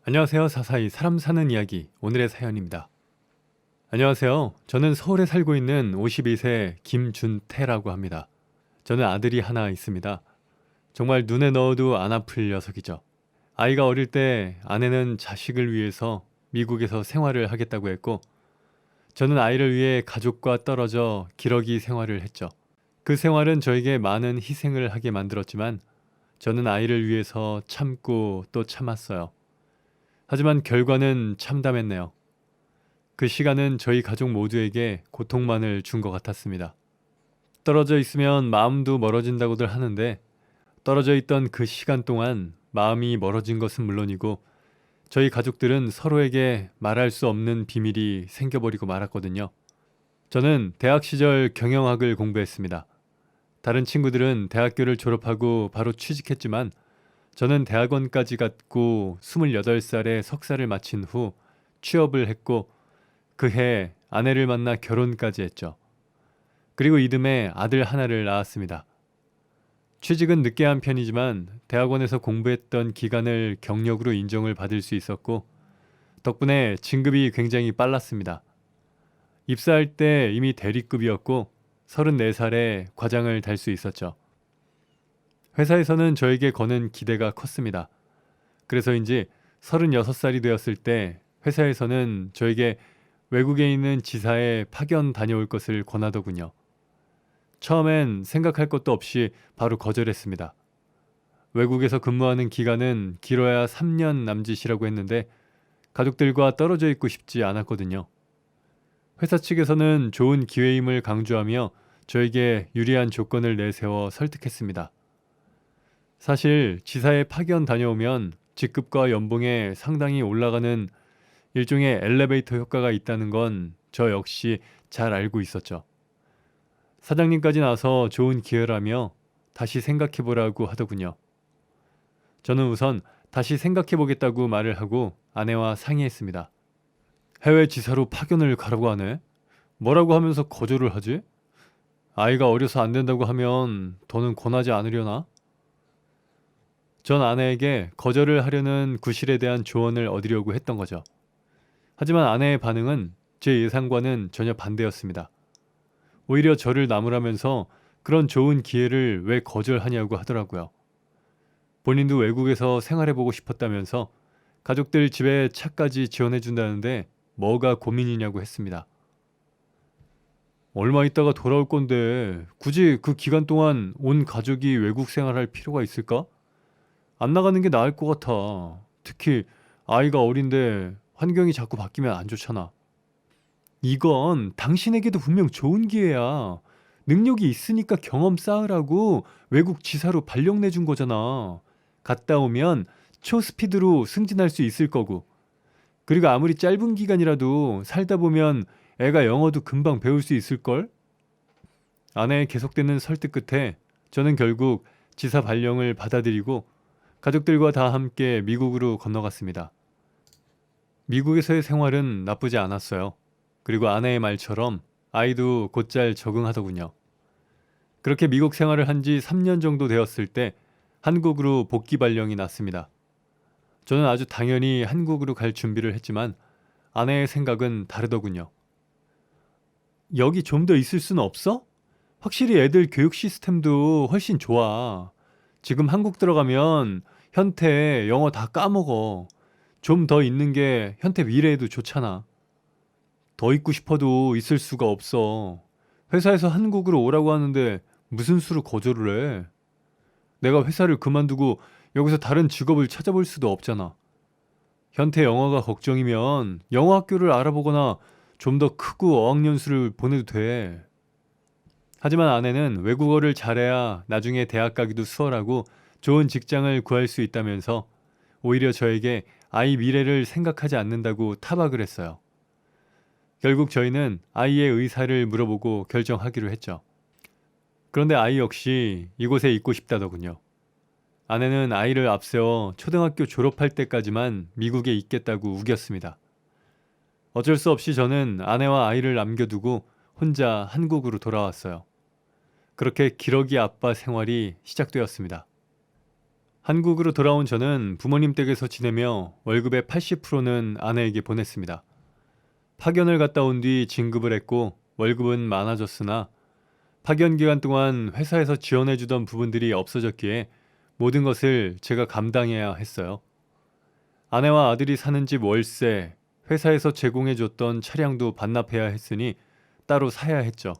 안녕하세요. 사사이 사람 사는 이야기 오늘의 사연입니다. 안녕하세요. 저는 서울에 살고 있는 52세 김준태라고 합니다. 저는 아들이 하나 있습니다. 정말 눈에 넣어도 안 아플 녀석이죠. 아이가 어릴 때 아내는 자식을 위해서 미국에서 생활을 하겠다고 했고 저는 아이를 위해 가족과 떨어져 기러기 생활을 했죠. 그 생활은 저에게 많은 희생을 하게 만들었지만 저는 아이를 위해서 참고 또 참았어요. 하지만 결과는 참담했네요. 그 시간은 저희 가족 모두에게 고통만을 준 것 같았습니다. 떨어져 있으면 마음도 멀어진다고들 하는데 떨어져 있던 그 시간 동안 마음이 멀어진 것은 물론이고 저희 가족들은 서로에게 말할 수 없는 비밀이 생겨버리고 말았거든요. 저는 대학 시절 경영학을 공부했습니다. 다른 친구들은 대학교를 졸업하고 바로 취직했지만 저는 대학원까지 갔고 28살에 석사를 마친 후 취업을 했고 그해 아내를 만나 결혼까지 했죠. 그리고 이듬해 아들 하나를 낳았습니다. 취직은 늦게 한 편이지만 대학원에서 공부했던 기간을 경력으로 인정을 받을 수 있었고 덕분에 진급이 굉장히 빨랐습니다. 입사할 때 이미 대리급이었고 34살에 과장을 달 수 있었죠. 회사에서는 저에게 거는 기대가 컸습니다. 그래서인지 36살이 되었을 때 회사에서는 저에게 외국에 있는 지사에 파견 다녀올 것을 권하더군요. 처음엔 생각할 것도 없이 바로 거절했습니다. 외국에서 근무하는 기간은 길어야 3년 남짓이라고 했는데 가족들과 떨어져 있고 싶지 않았거든요. 회사 측에서는 좋은 기회임을 강조하며 저에게 유리한 조건을 내세워 설득했습니다. 사실 지사에 파견 다녀오면 직급과 연봉에 상당히 올라가는 일종의 엘리베이터 효과가 있다는 건 저 역시 잘 알고 있었죠. 사장님까지 나서 좋은 기회라며 다시 생각해보라고 하더군요. 저는 우선 다시 생각해보겠다고 말을 하고 아내와 상의했습니다. 해외 지사로 파견을 가라고 하네? 뭐라고 하면서 거절을 하지? 아이가 어려서 안 된다고 하면 더는 권하지 않으려나? 전 아내에게 거절을 하려는 구실에 대한 조언을 얻으려고 했던 거죠. 하지만 아내의 반응은 제 예상과는 전혀 반대였습니다. 오히려 저를 나무라면서 그런 좋은 기회를 왜 거절하냐고 하더라고요. 본인도 외국에서 생활해보고 싶었다면서 가족들 집에 차까지 지원해준다는데 뭐가 고민이냐고 했습니다. 얼마 있다가 돌아올 건데 굳이 그 기간 동안 온 가족이 외국 생활할 필요가 있을까? 안 나가는 게 나을 것 같아. 특히 아이가 어린데 환경이 자꾸 바뀌면 안 좋잖아. 이건 당신에게도 분명 좋은 기회야. 능력이 있으니까 경험 쌓으라고 외국 지사로 발령 내준 거잖아. 갔다 오면 초스피드로 승진할 수 있을 거고. 그리고 아무리 짧은 기간이라도 살다 보면 애가 영어도 금방 배울 수 있을걸? 아내의 계속되는 설득 끝에 저는 결국 지사 발령을 받아들이고 가족들과 다 함께 미국으로 건너갔습니다. 미국에서의 생활은 나쁘지 않았어요. 그리고 아내의 말처럼 아이도 곧잘 적응하더군요. 그렇게 미국 생활을 한 지 3년 정도 되었을 때 한국으로 복귀 발령이 났습니다. 저는 아주 당연히 한국으로 갈 준비를 했지만 아내의 생각은 다르더군요. 여기 좀 더 있을 수는 없어? 확실히 애들 교육 시스템도 훨씬 좋아. 지금 한국 들어가면 현태 영어 다 까먹어. 좀 더 있는 게 현태 미래에도 좋잖아. 더 있고 싶어도 있을 수가 없어. 회사에서 한국으로 오라고 하는데 무슨 수로 거절을 해? 내가 회사를 그만두고 여기서 다른 직업을 찾아볼 수도 없잖아. 현태 영어가 걱정이면 영어 학교를 알아보거나 좀 더 크고 어학연수를 보내도 돼. 하지만 아내는 외국어를 잘해야 나중에 대학 가기도 수월하고 좋은 직장을 구할 수 있다면서 오히려 저에게 아이 미래를 생각하지 않는다고 타박을 했어요. 결국 저희는 아이의 의사를 물어보고 결정하기로 했죠. 그런데 아이 역시 이곳에 있고 싶다더군요. 아내는 아이를 앞세워 초등학교 졸업할 때까지만 미국에 있겠다고 우겼습니다. 어쩔 수 없이 저는 아내와 아이를 남겨두고 혼자 한국으로 돌아왔어요. 그렇게 기러기 아빠 생활이 시작되었습니다. 한국으로 돌아온 저는 부모님 댁에서 지내며 월급의 80%는 아내에게 보냈습니다. 파견을 갔다 온 뒤 진급을 했고 월급은 많아졌으나 파견 기간 동안 회사에서 지원해주던 부분들이 없어졌기에 모든 것을 제가 감당해야 했어요. 아내와 아들이 사는 집 월세, 회사에서 제공해줬던 차량도 반납해야 했으니 따로 사야 했죠.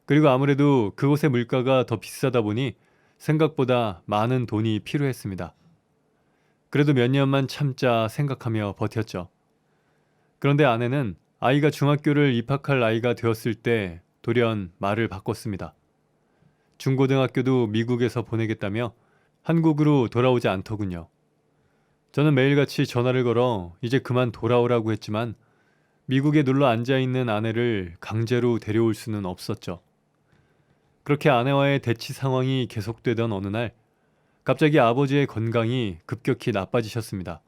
그리고 아무래도 그곳의 물가가 더 비싸다 보니 생각보다 많은 돈이 필요했습니다. 그래도 몇 년만 참자 생각하며 버텼죠. 그런데 아내는 아이가 중학교를 입학할 나이가 되었을 때 돌연 말을 바꿨습니다. 중고등학교도 미국에서 보내겠다며 한국으로 돌아오지 않더군요. 저는 매일같이 전화를 걸어 이제 그만 돌아오라고 했지만 미국에 눌러 앉아있는 아내를 강제로 데려올 수는 없었죠. 그렇게 아내와의 대치 상황이 계속되던 어느 날 갑자기 아버지의 건강이 급격히 나빠지셨습니다.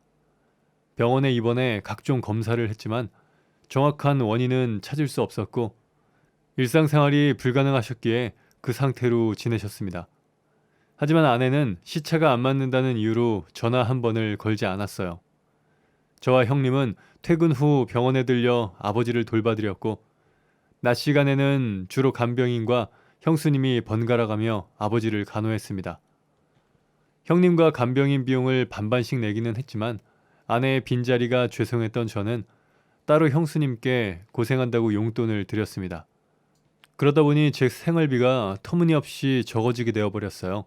병원에 입원해 각종 검사를 했지만 정확한 원인은 찾을 수 없었고 일상생활이 불가능하셨기에 그 상태로 지내셨습니다. 하지만 아내는 시차가 안 맞는다는 이유로 전화 한 번을 걸지 않았어요. 저와 형님은 퇴근 후 병원에 들려 아버지를 돌봐드렸고 낮 시간에는 주로 간병인과 형수님이 번갈아가며 아버지를 간호했습니다. 형님과 간병인 비용을 반반씩 내기는 했지만 아내의 빈자리가 죄송했던 저는 따로 형수님께 고생한다고 용돈을 드렸습니다. 그러다 보니 제 생활비가 터무니없이 적어지게 되어버렸어요.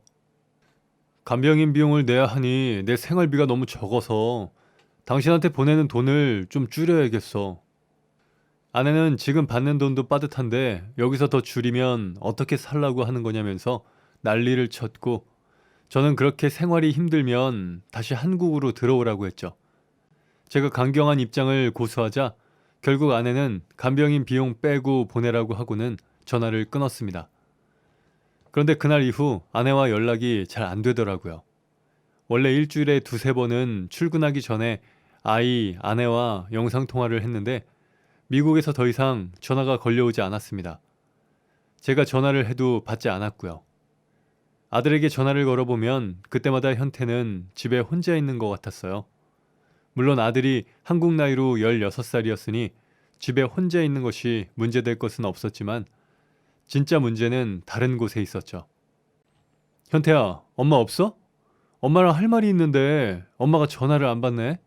간병인 비용을 내야 하니 내 생활비가 너무 적어서 당신한테 보내는 돈을 좀 줄여야겠어. 아내는 지금 받는 돈도 빠듯한데 여기서 더 줄이면 어떻게 살라고 하는 거냐면서 난리를 쳤고 저는 그렇게 생활이 힘들면 다시 한국으로 들어오라고 했죠. 제가 강경한 입장을 고수하자 결국 아내는 간병인 비용 빼고 보내라고 하고는 전화를 끊었습니다. 그런데 그날 이후 아내와 연락이 잘 안 되더라고요. 원래 일주일에 두세 번은 출근하기 전에 아내와 영상통화를 했는데 미국에서 더 이상 전화가 걸려오지 않았습니다. 제가 전화를 해도 받지 않았고요. 아들에게 전화를 걸어보면 그때마다 현태는 집에 혼자 있는 것 같았어요. 물론 아들이 한국 나이로 16살이었으니 집에 혼자 있는 것이 문제될 것은 없었지만 진짜 문제는 다른 곳에 있었죠. 현태야, 엄마 없어? 엄마랑 할 말이 있는데 엄마가 전화를 안 받네?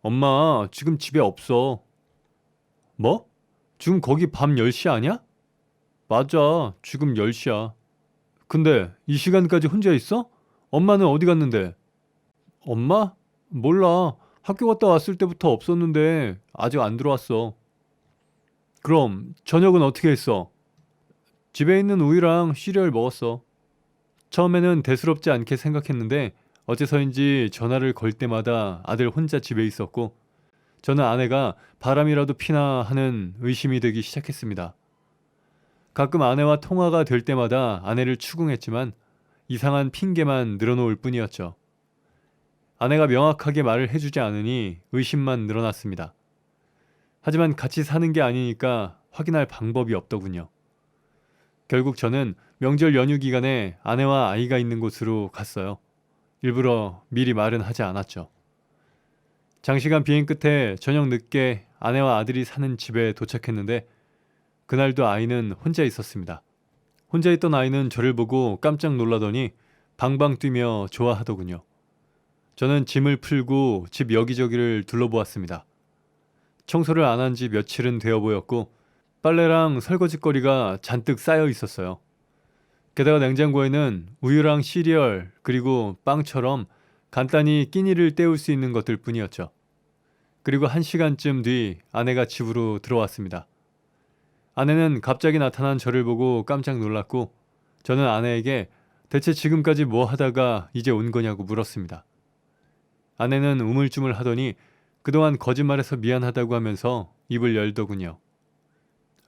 엄마 지금 집에 없어. 뭐? 지금 거기 밤 10시 아니야? 맞아, 지금 10시야. 근데 이 시간까지 혼자 있어? 엄마는 어디 갔는데? 엄마? 몰라. 학교 갔다 왔을 때부터 없었는데 아직 안 들어왔어. 그럼 저녁은 어떻게 했어? 집에 있는 우유랑 시리얼 먹었어. 처음에는 대수롭지 않게 생각했는데 어째서인지 전화를 걸 때마다 아들 혼자 집에 있었고 저는 아내가 바람이라도 피나 하는 의심이 되기 시작했습니다. 가끔 아내와 통화가 될 때마다 아내를 추궁했지만 이상한 핑계만 늘어놓을 뿐이었죠. 아내가 명확하게 말을 해주지 않으니 의심만 늘어났습니다. 하지만 같이 사는 게 아니니까 확인할 방법이 없더군요. 결국 저는 명절 연휴 기간에 아내와 아이가 있는 곳으로 갔어요. 일부러 미리 말은 하지 않았죠. 장시간 비행 끝에 저녁 늦게 아내와 아들이 사는 집에 도착했는데 그날도 아이는 혼자 있었습니다. 혼자 있던 아이는 저를 보고 깜짝 놀라더니 방방 뛰며 좋아하더군요. 저는 짐을 풀고 집 여기저기를 둘러보았습니다. 청소를 안 한 지 며칠은 되어 보였고 빨래랑 설거지거리가 잔뜩 쌓여 있었어요. 게다가 냉장고에는 우유랑 시리얼 그리고 빵처럼 간단히 끼니를 때울 수 있는 것들 뿐이었죠. 그리고 1시간쯤 뒤 아내가 집으로 들어왔습니다. 아내는 갑자기 나타난 저를 보고 깜짝 놀랐고 저는 아내에게 대체 지금까지 뭐 하다가 이제 온 거냐고 물었습니다. 아내는 우물쭈물 하더니 그동안 거짓말해서 미안하다고 하면서 입을 열더군요.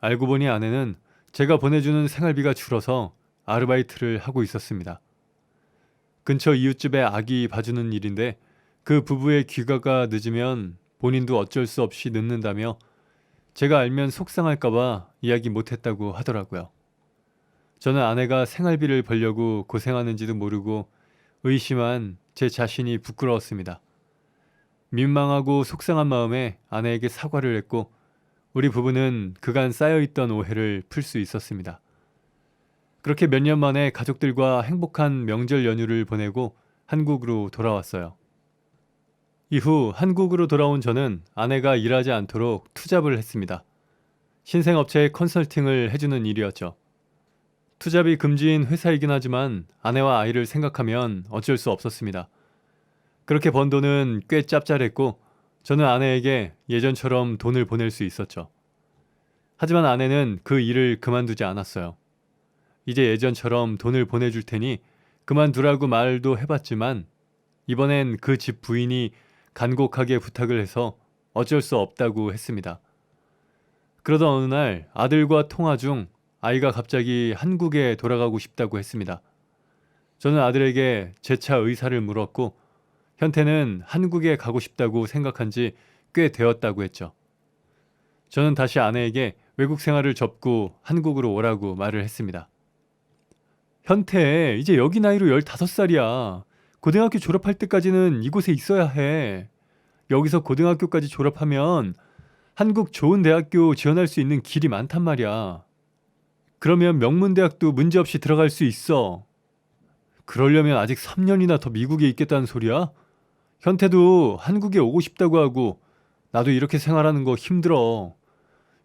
알고 보니 아내는 제가 보내주는 생활비가 줄어서 아르바이트를 하고 있었습니다. 근처 이웃집에 아기 봐주는 일인데 그 부부의 귀가가 늦으면 본인도 어쩔 수 없이 늦는다며 제가 알면 속상할까봐 이야기 못했다고 하더라고요. 저는 아내가 생활비를 벌려고 고생하는지도 모르고 의심한 제 자신이 부끄러웠습니다. 민망하고 속상한 마음에 아내에게 사과를 했고 우리 부부는 그간 쌓여있던 오해를 풀 수 있었습니다. 그렇게 몇 년 만에 가족들과 행복한 명절 연휴를 보내고 한국으로 돌아왔어요. 이후 한국으로 돌아온 저는 아내가 일하지 않도록 투잡을 했습니다. 신생업체에 컨설팅을 해주는 일이었죠. 투잡이 금지인 회사이긴 하지만 아내와 아이를 생각하면 어쩔 수 없었습니다. 그렇게 번 돈은 꽤 짭짤했고 저는 아내에게 예전처럼 돈을 보낼 수 있었죠. 하지만 아내는 그 일을 그만두지 않았어요. 이제 예전처럼 돈을 보내줄 테니 그만두라고 말도 해봤지만 이번엔 그 집 부인이 간곡하게 부탁을 해서 어쩔 수 없다고 했습니다. 그러던 어느 날 아들과 통화 중 아이가 갑자기 한국에 돌아가고 싶다고 했습니다. 저는 아들에게 재차 의사를 물었고 현태는 한국에 가고 싶다고 생각한 지 꽤 되었다고 했죠. 저는 다시 아내에게 외국 생활을 접고 한국으로 오라고 말을 했습니다. 현태, 이제 여기 나이로 15살이야. 고등학교 졸업할 때까지는 이곳에 있어야 해. 여기서 고등학교까지 졸업하면 한국 좋은 대학교 지원할 수 있는 길이 많단 말이야. 그러면 명문대학도 문제없이 들어갈 수 있어. 그러려면 아직 3년이나 더 미국에 있겠다는 소리야? 현태도 한국에 오고 싶다고 하고 나도 이렇게 생활하는 거 힘들어.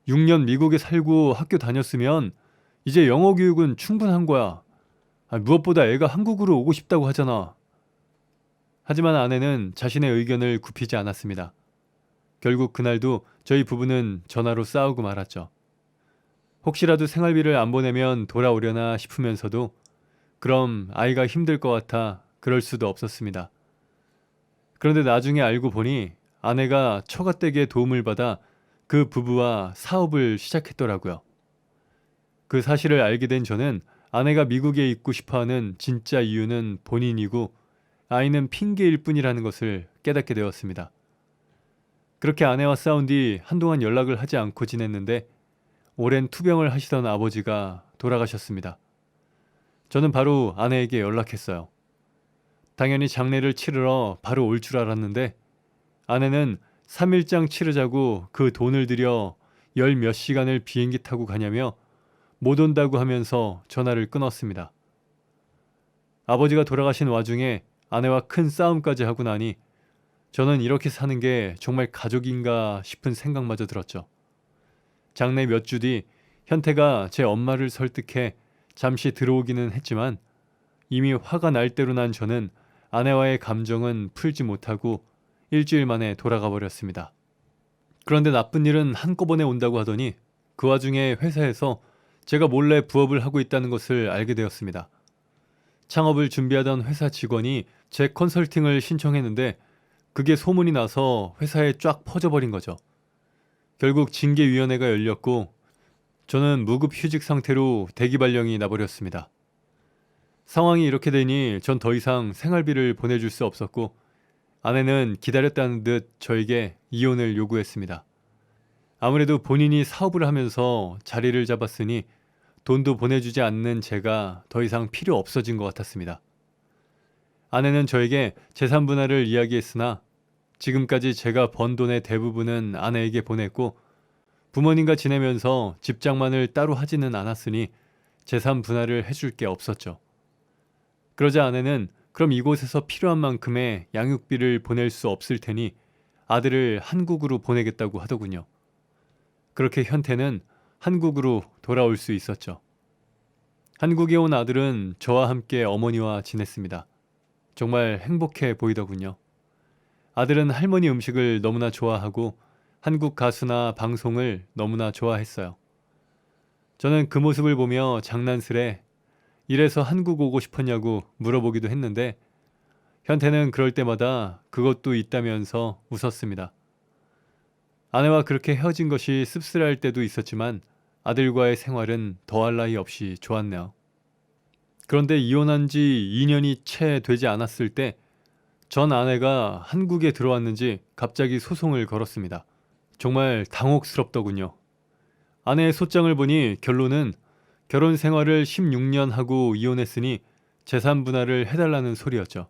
6년 미국에 살고 학교 다녔으면 이제 영어 교육은 충분한 거야. 무엇보다 애가 한국으로 오고 싶다고 하잖아. 하지만 아내는 자신의 의견을 굽히지 않았습니다. 결국 그날도 저희 부부는 전화로 싸우고 말았죠. 혹시라도 생활비를 안 보내면 돌아오려나 싶으면서도 그럼 아이가 힘들 것 같아 그럴 수도 없었습니다. 그런데 나중에 알고 보니 아내가 처가댁의 도움을 받아 그 부부와 사업을 시작했더라고요. 그 사실을 알게 된 저는 아내가 미국에 있고 싶어하는 진짜 이유는 본인이고 아이는 핑계일 뿐이라는 것을 깨닫게 되었습니다. 그렇게 아내와 싸운 뒤 한동안 연락을 하지 않고 지냈는데 오랜 투병을 하시던 아버지가 돌아가셨습니다. 저는 바로 아내에게 연락했어요. 당연히 장례를 치르러 바로 올 줄 알았는데 아내는 3일장 치르자고 그 돈을 들여 열 몇 시간을 비행기 타고 가냐며 못 온다고 하면서 전화를 끊었습니다. 아버지가 돌아가신 와중에 아내와 큰 싸움까지 하고 나니 저는 이렇게 사는 게 정말 가족인가 싶은 생각마저 들었죠. 장례 몇 주 뒤 현태가 제 엄마를 설득해 잠시 들어오기는 했지만 이미 화가 날 대로 난 저는 아내와의 감정은 풀지 못하고 일주일 만에 돌아가 버렸습니다. 그런데 나쁜 일은 한꺼번에 온다고 하더니 그 와중에 회사에서 제가 몰래 부업을 하고 있다는 것을 알게 되었습니다. 창업을 준비하던 회사 직원이 제 컨설팅을 신청했는데 그게 소문이 나서 회사에 쫙 퍼져버린 거죠. 결국 징계위원회가 열렸고 저는 무급 휴직 상태로 대기 발령이 나버렸습니다. 상황이 이렇게 되니 전 더 이상 생활비를 보내줄 수 없었고 아내는 기다렸다는 듯 저에게 이혼을 요구했습니다. 아무래도 본인이 사업을 하면서 자리를 잡았으니 돈도 보내주지 않는 제가 더 이상 필요 없어진 것 같았습니다. 아내는 저에게 재산 분할을 이야기했으나 지금까지 제가 번 돈의 대부분은 아내에게 보냈고 부모님과 지내면서 집장만을 따로 하지는 않았으니 재산 분할을 해줄 게 없었죠. 그러자 아내는 그럼 이곳에서 필요한 만큼의 양육비를 보낼 수 없을 테니 아들을 한국으로 보내겠다고 하더군요. 그렇게 현태는 한국으로 돌아올 수 있었죠. 한국에 온 아들은 저와 함께 어머니와 지냈습니다. 정말 행복해 보이더군요. 아들은 할머니 음식을 너무나 좋아하고 한국 가수나 방송을 너무나 좋아했어요. 저는 그 모습을 보며 장난스레 이래서 한국 오고 싶었냐고 물어보기도 했는데 현태는 그럴 때마다 그것도 있다면서 웃었습니다. 아내와 그렇게 헤어진 것이 씁쓸할 때도 있었지만 아들과의 생활은 더할 나위 없이 좋았네요. 그런데 이혼한 지 2년이 채 되지 않았을 때 전 아내가 한국에 들어왔는지 갑자기 소송을 걸었습니다. 정말 당혹스럽더군요. 아내의 소장을 보니 결론은 결혼 생활을 16년 하고 이혼했으니 재산 분할을 해달라는 소리였죠.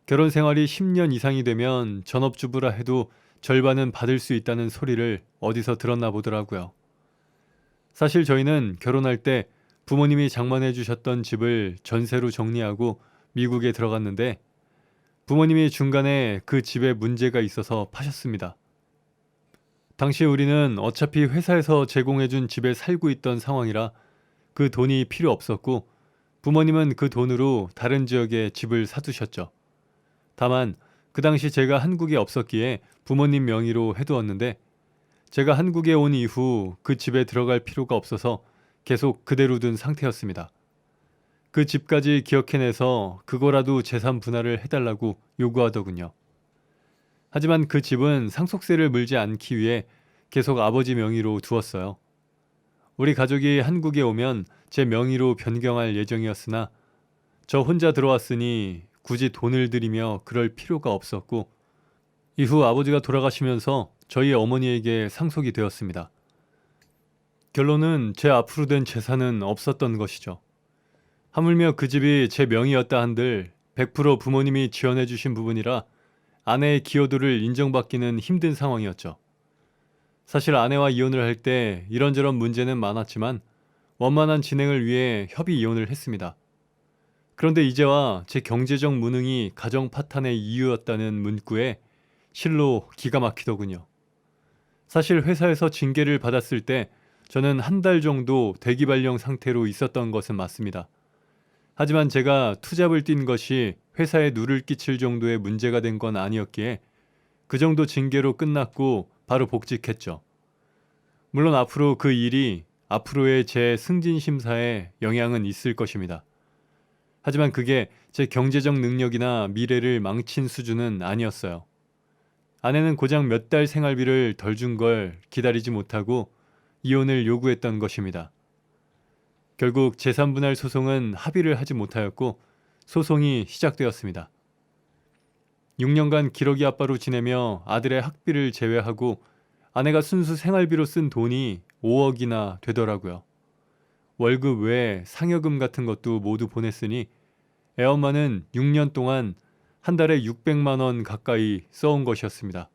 결혼 생활이 10년 이상이 되면 전업주부라 해도 절반은 받을 수 있다는 소리를 어디서 들었나 보더라고요. 사실 저희는 결혼할 때 부모님이 장만해 주셨던 집을 전세로 정리하고 미국에 들어갔는데 부모님이 중간에 그 집에 문제가 있어서 파셨습니다. 당시 우리는 어차피 회사에서 제공해준 집에 살고 있던 상황이라 그 돈이 필요 없었고 부모님은 그 돈으로 다른 지역에 집을 사두셨죠. 다만 그 당시 제가 한국에 없었기에 부모님 명의로 해두었는데 제가 한국에 온 이후 그 집에 들어갈 필요가 없어서 계속 그대로 둔 상태였습니다. 그 집까지 기억해내서 그거라도 재산 분할을 해달라고 요구하더군요. 하지만 그 집은 상속세를 물지 않기 위해 계속 아버지 명의로 두었어요. 우리 가족이 한국에 오면 제 명의로 변경할 예정이었으나 저 혼자 들어왔으니 굳이 돈을 들이며 그럴 필요가 없었고 이후 아버지가 돌아가시면서 저희 어머니에게 상속이 되었습니다. 결론은 제 앞으로 된 재산은 없었던 것이죠. 하물며 그 집이 제 명의였다 한들 100% 부모님이 지원해 주신 부분이라 아내의 기여도를 인정받기는 힘든 상황이었죠. 사실 아내와 이혼을 할 때 이런저런 문제는 많았지만 원만한 진행을 위해 협의 이혼을 했습니다. 그런데 이제와 제 경제적 무능이 가정 파탄의 이유였다는 문구에 실로 기가 막히더군요. 사실 회사에서 징계를 받았을 때 저는 한 달 정도 대기 발령 상태로 있었던 것은 맞습니다. 하지만 제가 투잡을 뛴 것이 회사에 누를 끼칠 정도의 문제가 된 건 아니었기에 그 정도 징계로 끝났고 바로 복직했죠. 물론 앞으로 그 일이 앞으로의 제 승진 심사에 영향은 있을 것입니다. 하지만 그게 제 경제적 능력이나 미래를 망친 수준은 아니었어요. 아내는 고작 몇 달 생활비를 덜 준 걸 기다리지 못하고 이혼을 요구했던 것입니다. 결국 재산분할 소송은 합의를 하지 못하였고 소송이 시작되었습니다. 6년간 기러기 아빠로 지내며 아들의 학비를 제외하고 아내가 순수 생활비로 쓴 돈이 5억이나 되더라고요. 월급 외에 상여금 같은 것도 모두 보냈으니 애엄마는 6년 동안 한 달에 600만 원 가까이 써온 것이었습니다.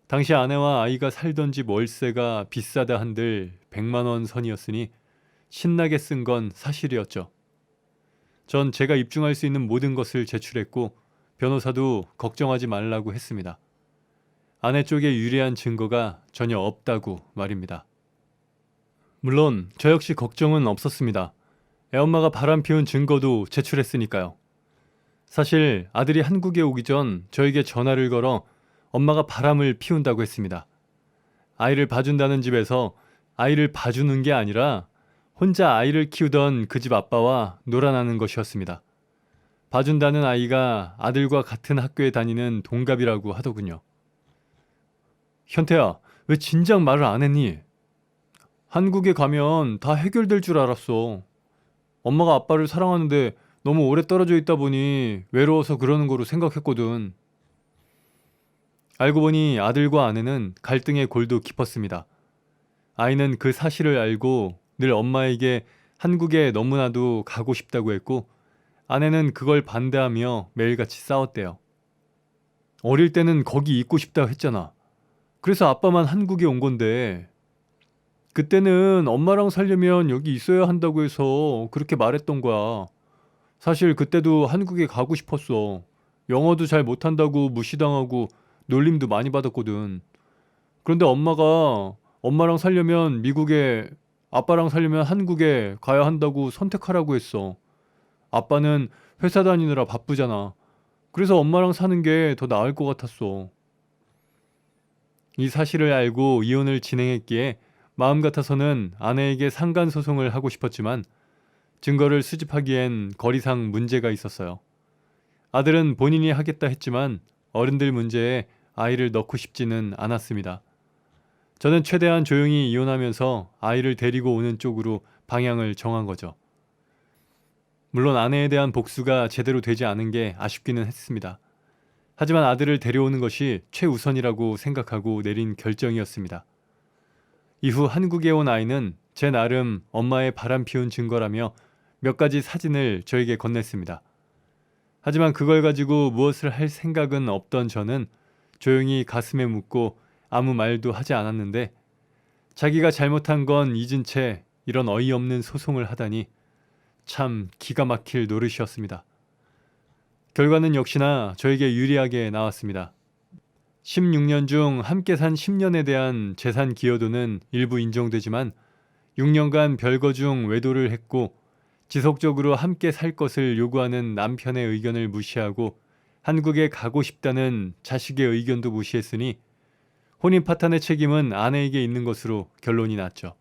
당시 아내와 아이가 살던 집 월세가 비싸다 한들 100만 원 선이었으니 신나게 쓴 건 사실이었죠. 전 제가 입증할 수 있는 모든 것을 제출했고 변호사도 걱정하지 말라고 했습니다. 아내 쪽에 유리한 증거가 전혀 없다고 말입니다. 물론 저 역시 걱정은 없었습니다. 애엄마가 바람 피운 증거도 제출했으니까요. 사실 아들이 한국에 오기 전 저에게 전화를 걸어 엄마가 바람을 피운다고 했습니다. 아이를 봐준다는 집에서 아이를 봐주는 게 아니라 혼자 아이를 키우던 그 집 아빠와 놀아나는 것이었습니다. 봐준다는 아이가 아들과 같은 학교에 다니는 동갑이라고 하더군요. 현태야, 왜 진작 말을 안 했니? 한국에 가면 다 해결될 줄 알았어. 엄마가 아빠를 사랑하는데 너무 오래 떨어져 있다 보니 외로워서 그러는 거로 생각했거든. 알고 보니 아들과 아내는 갈등의 골도 깊었습니다. 아이는 그 사실을 알고 늘 엄마에게 한국에 너무나도 가고 싶다고 했고 아내는 그걸 반대하며 매일같이 싸웠대요. 어릴 때는 거기 있고 싶다고 했잖아. 그래서 아빠만 한국에 온 건데 그때는 엄마랑 살려면 여기 있어야 한다고 해서 그렇게 말했던 거야. 사실 그때도 한국에 가고 싶었어. 영어도 잘 못한다고 무시당하고 놀림도 많이 받았거든. 그런데 엄마가 엄마랑 살려면 미국에, 아빠랑 살려면 한국에 가야 한다고 선택하라고 했어. 아빠는 회사 다니느라 바쁘잖아. 그래서 엄마랑 사는 게 더 나을 것 같았어. 이 사실을 알고 이혼을 진행했기에 마음 같아서는 아내에게 상간소송을 하고 싶었지만 증거를 수집하기엔 거리상 문제가 있었어요. 아들은 본인이 하겠다 했지만 어른들 문제에 아이를 넣고 싶지는 않았습니다. 저는 최대한 조용히 이혼하면서 아이를 데리고 오는 쪽으로 방향을 정한 거죠. 물론 아내에 대한 복수가 제대로 되지 않은 게 아쉽기는 했습니다. 하지만 아들을 데려오는 것이 최우선이라고 생각하고 내린 결정이었습니다. 이후 한국에 온 아이는 제 나름 엄마의 바람 피운 증거라며 몇 가지 사진을 저에게 건넸습니다. 하지만 그걸 가지고 무엇을 할 생각은 없던 저는 조용히 가슴에 묻고 아무 말도 하지 않았는데 자기가 잘못한 건 잊은 채 이런 어이없는 소송을 하다니 참 기가 막힐 노릇이었습니다. 결과는 역시나 저에게 유리하게 나왔습니다. 16년 중 함께 산 10년에 대한 재산 기여도는 일부 인정되지만 6년간 별거 중 외도를 했고 지속적으로 함께 살 것을 요구하는 남편의 의견을 무시하고 한국에 가고 싶다는 자식의 의견도 무시했으니 혼인 파탄의 책임은 아내에게 있는 것으로 결론이 났죠.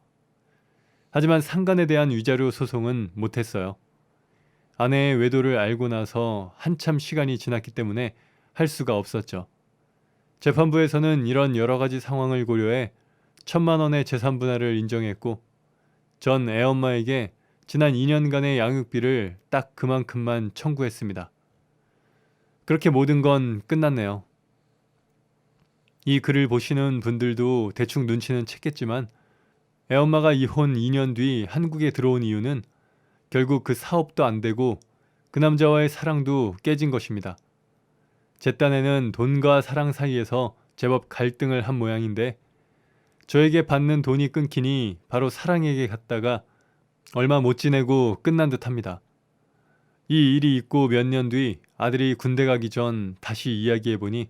하지만 상간에 대한 위자료 소송은 못했어요. 아내의 외도를 알고 나서 한참 시간이 지났기 때문에 할 수가 없었죠. 재판부에서는 이런 여러 가지 상황을 고려해 1,000만 원의 재산 분할을 인정했고 전 애엄마에게 지난 2년간의 양육비를 딱 그만큼만 청구했습니다. 그렇게 모든 건 끝났네요. 이 글을 보시는 분들도 대충 눈치는 챘겠지만 애엄마가 이혼 2년 뒤 한국에 들어온 이유는 결국 그 사업도 안 되고 그 남자와의 사랑도 깨진 것입니다. 제 딴에는 돈과 사랑 사이에서 제법 갈등을 한 모양인데 저에게 받는 돈이 끊기니 바로 사랑에게 갔다가 얼마 못 지내고 끝난 듯합니다. 이 일이 있고 몇 년 뒤 아들이 군대 가기 전 다시 이야기해보니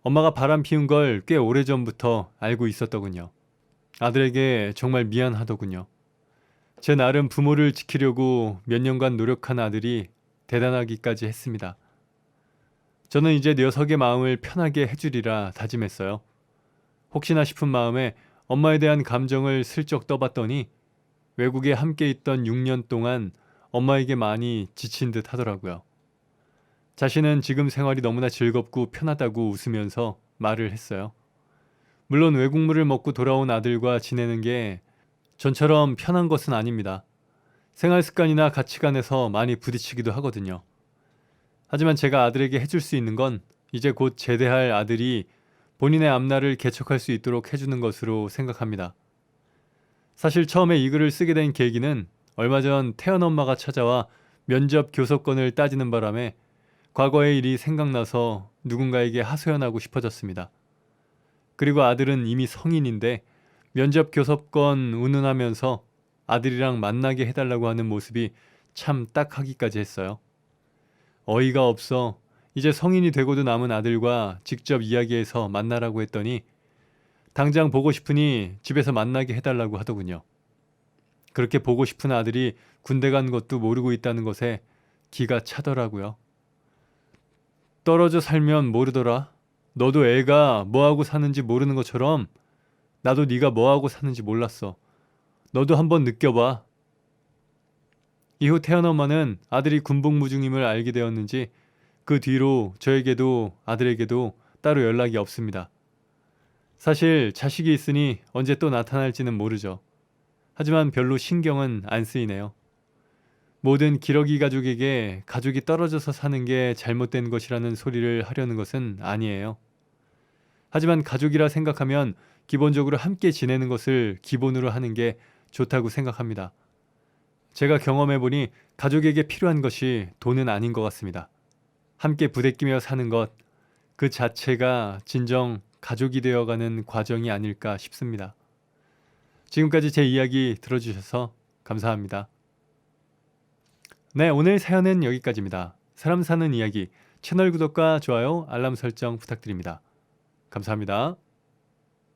엄마가 바람 피운 걸 꽤 오래전부터 알고 있었더군요. 아들에게 정말 미안하더군요. 제 나름 부모를 지키려고 몇 년간 노력한 아들이 대단하기까지 했습니다. 저는 이제 녀석의 마음을 편하게 해주리라 다짐했어요. 혹시나 싶은 마음에 엄마에 대한 감정을 슬쩍 떠봤더니 외국에 함께 있던 6년 동안 엄마에게 많이 지친 듯 하더라고요. 자신은 지금 생활이 너무나 즐겁고 편하다고 웃으면서 말을 했어요. 물론 외국물을 먹고 돌아온 아들과 지내는 게 전처럼 편한 것은 아닙니다. 생활 습관이나 가치관에서 많이 부딪히기도 하거든요. 하지만 제가 아들에게 해줄 수 있는 건 이제 곧 제대할 아들이 본인의 앞날을 개척할 수 있도록 해주는 것으로 생각합니다. 사실 처음에 이 글을 쓰게 된 계기는 얼마 전 태연 엄마가 찾아와 면접 교섭권을 따지는 바람에 과거의 일이 생각나서 누군가에게 하소연하고 싶어졌습니다. 그리고 아들은 이미 성인인데 면접 교섭권 운운하면서 아들이랑 만나게 해달라고 하는 모습이 참 딱하기까지 했어요. 어이가 없어 이제 성인이 되고도 남은 아들과 직접 이야기해서 만나라고 했더니 당장 보고 싶으니 집에서 만나게 해달라고 하더군요. 그렇게 보고 싶은 아들이 군대 간 것도 모르고 있다는 것에 기가 차더라고요. 떨어져 살면 모르더라. 너도 애가 뭐하고 사는지 모르는 것처럼 나도 네가 뭐하고 사는지 몰랐어. 너도 한번 느껴봐. 이후 태연 엄마는 아들이 군복무 중임을 알게 되었는지 그 뒤로 저에게도 아들에게도 따로 연락이 없습니다. 사실 자식이 있으니 언제 또 나타날지는 모르죠. 하지만 별로 신경은 안 쓰이네요. 모든 기러기 가족에게 가족이 떨어져서 사는 게 잘못된 것이라는 소리를 하려는 것은 아니에요. 하지만 가족이라 생각하면 기본적으로 함께 지내는 것을 기본으로 하는 게 좋다고 생각합니다. 제가 경험해보니 가족에게 필요한 것이 돈은 아닌 것 같습니다. 함께 부대끼며 사는 것, 그 자체가 진정 가족이 되어가는 과정이 아닐까 싶습니다. 지금까지 제 이야기 들어주셔서 감사합니다. 네, 오늘 사연은 여기까지입니다. 사람 사는 이야기, 채널 구독과 좋아요, 알람 설정 부탁드립니다. 감사합니다.